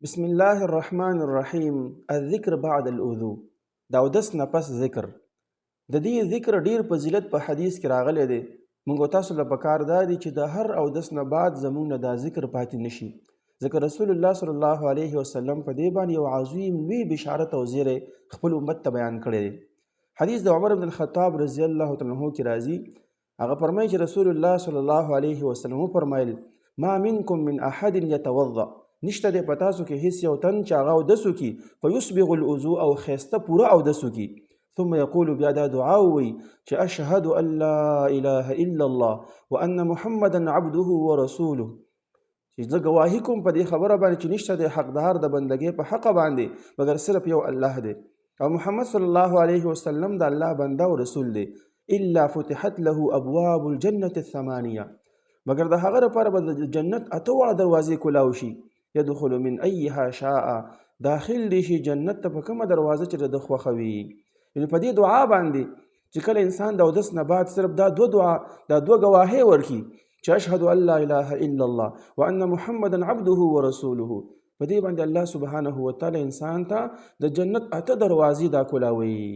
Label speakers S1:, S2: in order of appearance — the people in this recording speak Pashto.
S1: بسم الله الرحمن الرحیم. الذکر بعد الوضو. د اودس نه پس ذکر. د دې ذکر ډیر فضیلت په حدیث کې راغلی دی. موږ تاسو له پکار دا دي چې د هر اودس نه بعد زموږ نه دا ذکر پاتې نشي، ځکه رسول الله صلی الله علیه وسلم په دې باندې یو عظیم لوی بشارت او زیری خپل امت ته بیان کړی دی. حدیث د عمر بن الخطاب رضی الله تعالی عنہ کې راځي. هغه فرمایي چې رسول الله صلی الله علیه وسلم فرمایل: ما منکم من احد یتوضا، نشته دی په تاسو کې هیڅ یو تن چې هغه اودس وکړي فیسبغ الوضوء او ښایسته پوره اودس وکړي، ثم یقول بیا دا دعا ووایي چې اشهد ان لا اله الا الله وان محمدا عبده ورسوله، چې زه ګواهي کوم په دې خبره باندې چې نشته دی حقدار د بندګۍ په حق باندې مګر صرف یو الله دی او محمد صلی الله علیه وسلم د الله بنده او رسول دی. الا فتحت له ابواب الجنه الثمانیه، مګر د هغه لپاره به د جنت اته واړه دروازې کولاو شي. يدخل من ايها شاء، داخل دي شي جنت ته په کومه دروازه چې د خوښه وي. یعنې په دې دعا باندې چې کله انسان د اودس نه بعد صرف دا دوه ګواهۍ ورکړي چې اشهد ان لا اله الا الله وان محمدا عبده ورسوله، په دې باندې الله سبحانه وتعالی انسان ته د جنت اته دروازې دا کولاوي.